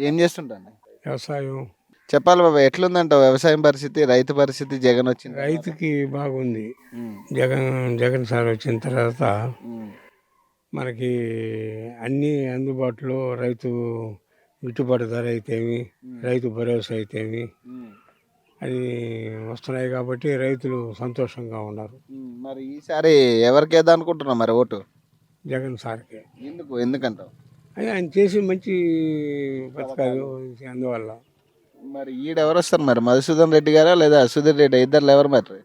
ఏం చేస్తుంటాను? వ్యవసాయం చెప్పాలి బాబా, ఎట్లుందంటావు వ్యవసాయం పరిస్థితి, రైతు పరిస్థితి జగన్ వచ్చిన తర్వాత? రైతుకి బాగుంది. ఉమ్, జగన్ జగన్ సార్ వచ్చిన తర్వాత ఉమ్, మనకి అన్నీ అందుబాటులో రైతు గిట్టుబాటు ధర అయితేమి, రైతు భరోసా అయితేమి ఉమ్, అది వస్తున్నాయి కాబట్టి రైతులు సంతోషంగా ఉన్నారు. మరి ఈసారి ఎవరికి వేద్దాం అనుకుంటున్నావు మరి ఓటు? జగన్ సార్కి ఎందుకంటావు? ఆయన చేసి మంచి పథకాలు అందువల్ల. మరి ఈడెవరు వస్తారు మరి, మధుసూదన్ రెడ్డి గారా లేదా సుధీర్ రెడ్డి, ఇద్దరు ఎవరు మరి?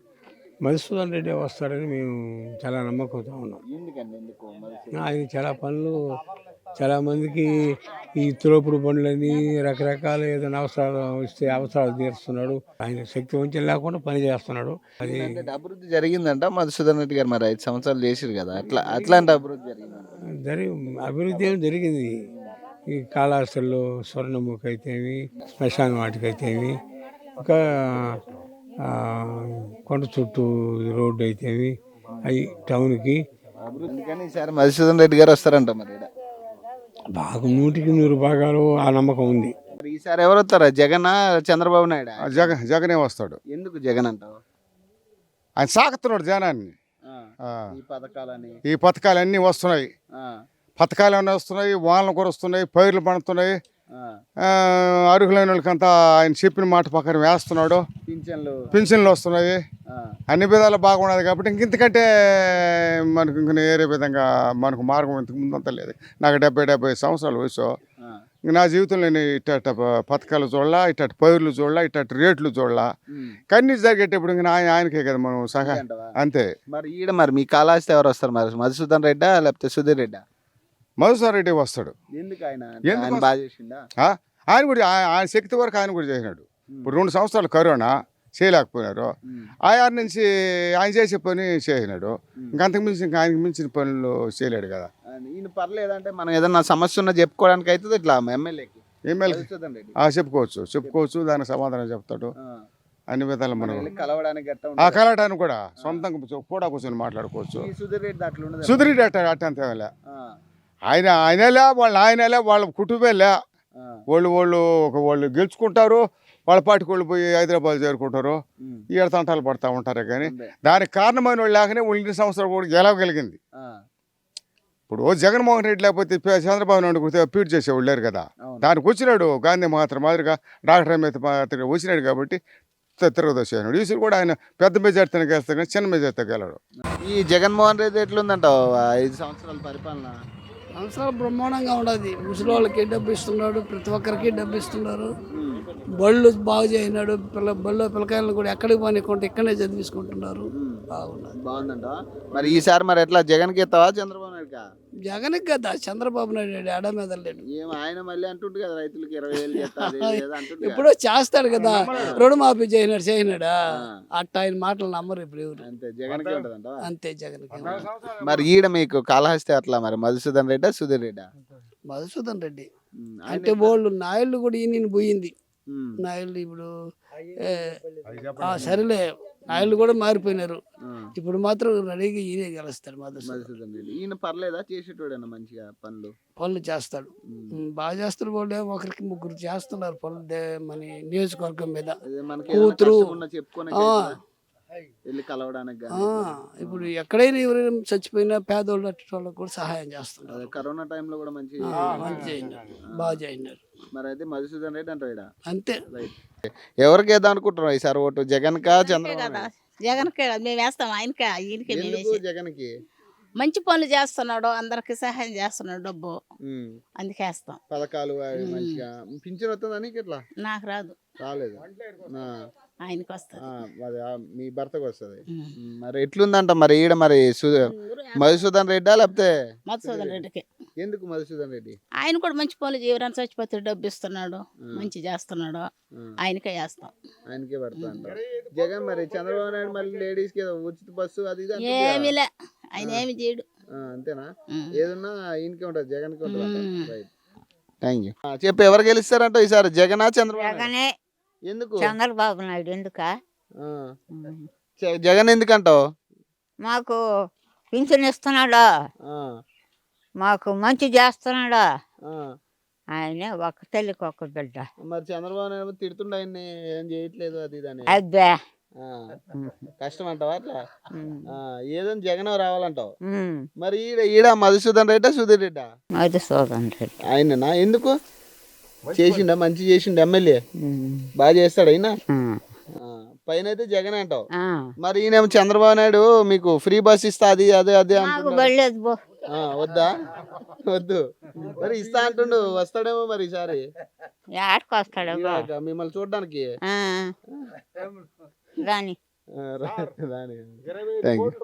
మధుసూదన్ రెడ్డి వస్తారని మేము చాలా నమ్మకంతో ఉన్నాం. ఎందుకు ఆయన చాలా పనులు చాలా మందికి ఈ తోపుడు బండ్లని రకరకాల ఏదైనా అవసరాలు ఇస్తే అవసరాలు తీరుస్తున్నాడు. ఆయన శక్తి వంచన లేకుండా పని చేస్తున్నాడు. అది అంటే అభివృద్ధి జరిగిందంట మధుసూదన్ రెడ్డి గారు, మరి 5 సంవత్సరాలు చేసిరు కదా, అట్లాంటి అభివృద్ధి జరిగిందంట. అభివృద్ధి ఏమి జరిగింది. ఈ కాళహస్తిలో స్వర్ణముఖ అయితేమి, శ్మశాన వాటికి అయితేమి, ఇంకా కొండ చుట్టూ రోడ్డు అయితేమి, అవి టౌన్కి అందుకని ఈసారి మధుసూదన్ రెడ్డి గారు వస్తారంట మరి ఈడ. బాగా 100% భాగాలు ఆ నమ్మకం ఉంది. మరి ఈసారి ఎవరు వస్తారా, జగన్ చంద్రబాబు నాయుడు? జగనే వస్తాడు. ఎందుకు జగన్ అంటావు? ఆయన సాగుతున్నాడు జనాన్ని. ఈ ఈ పథకాలన్నీ వస్తున్నాయి. పథకాలు అన్నీ వస్తున్నాయి, వానలు కురుస్తున్నాయి, పైర్లు పండుతున్నాయి. అర్హులైన వాళ్ళకంతా ఆయన చెప్పిన మాట ప్రకారం వేస్తున్నాడు. పింఛన్లు వస్తున్నాయి. అన్ని విధాలు బాగున్నది కాబట్టి ఇంతకంటే మనకు ఇంక వేరే విధంగా మనకు మార్గం ఇంతకు ముందంతా లేదు. నాకు 70 సంవత్సరాల వయసు. నా జీవితంలో నేను ఇట్ట పథకాలు చూడాల, ఇట్ట పైర్లు చూడాల, ఇట్ట రేట్లు చూడాల. కన్నీ జరిగేటప్పుడు ఇంకా ఆయనకే కదా మనం సహా. అంతే. మరి మరి మీ కాళహస్తి ఎవరు వస్తారు మరి, మధుసూదన్ రెడ్డా లేకపోతే సుధీర్ రెడ్డా? మధుసూదన్ రెడ్డి వస్తాడు. ఎందుకు ఆయన బాగా చేసిండా? ఆయన కూడా ఆయన శక్తి వరకు ఆయన కూడా చేసినాడు. ఇప్పుడు 2 సంవత్సరాలు కరోనా చేయలేకపోయినారు. ఆయారు నుంచి ఆయన చేసే పని చేసినాడు. ఇంకంతకు మించి ఆయనకు మించిన పనులు చేయలేడు కదా. ఈయన పర్లేదంటే మనం ఏదన్నా సమస్య ఉన్నా చెప్పుకోవడానికి అవుతుంది ఇట్లా ఎమ్మెల్యేకి చెప్పుకోవచ్చు. దానికి సమాధానం చెప్తాడు. అన్ని విధాలు మనం కలవడానికి కూడా సొంతంగా కూడా కూర్చొని మాట్లాడుకోవచ్చు. సుధీర్ రెడ్డి అట్లా ఉండదు. సుధీర్ రెడ్డి అట్టంతేలే. ఆయనలే వాళ్ళ కుటుంబేలే. వాళ్ళు గెలుచుకుంటారు, వాళ్ళ పాటికి వాళ్ళు పోయి హైదరాబాద్ చేరుకుంటారు, ఈడ తంటాలు పడతా ఉంటారు. కానీ దానికి కారణమైన వాళ్ళు లేకనే 2 సంవత్సరాలు కూడా గెలవగలిగింది. ఇప్పుడు జగన్మోహన్ రెడ్డి లేకపోతే చంద్రబాబు నాయుడు పీట్ చేసేవాళ్ళు లేరు కదా. దానికి వచ్చినాడు గాంధీ మాదిరిగా డాక్టర్ మాదిరిగా వచ్చినాడు కాబట్టి తిరగదోసాడు. ఈసారి కూడా ఆయన పెద్ద మెజార్టీని గెలుస్తాడు కానీ చిన్న మెజార్టీతో గెలడు. ఈ జగన్మోహన్ రెడ్డి ఎట్లుందంటావు 5 సంవత్సరాల పరిపాలన? సంవత్సరాలు బ్రహ్మాండంగా ఉండదు. ముసలి వాళ్ళకి డబ్బు ఇస్తున్నాడు, ప్రతి ఒక్కరికి డబ్బు ఇస్తున్నారు. బళ్ళు బాగు చేయనాడు. పిల్లకాయలను కూడా ఎక్కడికి పోనీకుంటే ఇక్కడనే చదివించుకుంటున్నారు. బాగుందంట. మరి ఈసారి మరి ఎట్లా, జగన్కి ఎత్తావా చంద్రబాబు నాయుడుకా? జగన్కి కదా, చంద్రబాబు నాయుడు ఆడ మీద లేడు. ఆయన మళ్ళీ అంటుండు కదా రైతులకి 20,000 ఇప్పుడు చేస్తాడు కదా, రుణమాఫీ చేయనాడా అట్ట. ఆయన మాటలు నమ్మరు ఇప్పుడు ఎవరు. అంతే జగన్కి ఉంటదంట. అంతే జగన్కి. మరి ఈడ మీకు కాళహస్తి అట్లా మరి మధుసూదన్ రెడ్డా సుధీర్ రెడ్డా? మధుసూదన్ రెడ్డి అంటే వాళ్ళు నాయుళ్ళు కూడా ఈయన పోయింది. నాయుళ్ళు ఇప్పుడు సరేలే, నాయుళ్ళు కూడా మారిపోయినారు. ఇప్పుడు మాత్రం రెడీగా ఈయనే గెలుస్తాడు మధుసూదన్ రెడ్డి. ఈయన పర్లేదా, చేసేటోడేనా మంచిగా పనులు చేస్తాడు, బాగా చేస్తారు. వాళ్ళు 1-3 చేస్తున్నారు పనులు మన నియోజకవర్గం మీద. కూతురు కలవడానికి ఇప్పుడు ఎక్కడైనా ఎవరైనా చచ్చిపోయినా పేదోళ్ళు వాళ్ళకి కూడా సహాయం చేస్తున్నారు. కరోనా టైంలో కూడా మంచి బాగా చేయినారు. మరి అయితే మధుసూదన్ రెడ్డి అంటారు. అంతే. ఎవరికి వేద్దాం అనుకుంటున్నాం ఈసారి ఓటు, జగన్ కా చంద్రబాబు? జగన్ మేము వేస్తాం. ఆయనకే జగన్ కి మంచి పనులు చేస్తున్నాడు, అందరికి సహాయం చేస్తున్నాడు, డబ్బు అందుకే వేస్తాం. పథకాలు మంచిగా పింఛన్ వస్తుందా నీకు? ఇట్లా నాకు రాదు. రాలేదు. ఆయనకి వస్తుంది, మీ భర్తకు వస్తుంది. మరి ఎట్లుందంట మరి ఈడ మరి మధుసూదన్ రెడ్డా లేకపోతే మధుసూదన్ రెడ్డికి? ఎందుకు మధుసూదన్ రెడ్డి? ఆయన కూడా మంచి పనులు ఎవరైనా చచ్చిపోతే డబ్బు ఇస్తున్నాడు, మంచి చేస్తున్నాడు, ఆయనకే వేస్తాం. ఆయనకే పడతా అంట. జగన్ మరి చంద్రబాబు నాయుడు మళ్ళీ లేడీస్ కి ఉచిత బస్సు అది ఏమిలే, ఆయన ఏమి చేయడు. అంతేనా? ఏదన్నా ఈయనకే ఉంటుంది, జగన్ కి ఉంటుంది. Thank you. చెప్పు, ఎవరు గెలుస్తారంట ఈసారి, జగనా చంద్రబాబు? ఎందుకు చంద్రబాబు నాయుడు? ఎందుక జగన్ ఎందుకంటావు? మాకు పింఛన్ ఇస్తున్నాడా, మాకు మంచి చేస్తున్నాడా, ఆయనే ఒక తల్లికి ఒక బిడ్డ. మరి చంద్రబాబు నాయుడు ఏమో తిడుతుండే ఆయన్ని ఏం చేయట్లేదు అది ఇది అని. అబ్బే ఆ, కష్టం అంటావా అట్లా? ఉమ్. ఆ, ఏదో జగన్ రావాలంటావు. ఉమ్. మరి ఈడ మధుసూదన్ రెడ్డా సుధీర్ రెడ్డా? మధుసూదన్ రెడ్డి. ఆయననా? ఎందుకు చేసిండా? మంచి చేసిండు ఎమ్మెల్యే, ఉమ్. బాగా చేస్తాడు అయినా. ఉమ్. పైన అయితే జగన్ అంటావు. ఆ. మరి ఈయన చంద్రబాబు నాయుడు మీకు ఫ్రీ బస్ ఇస్తా అది అదే అదే మాకు అంటున్నాడు. బళ్ళేది బో. వద్దా? వద్దు. మరి ఇస్తా అంటుండు, వస్తాడేమో మరి ఈసారి ఏడకి వస్తాడు బో. ఈడ మిమ్మల్ని చూడడానికి. రాని రాని. Thank you.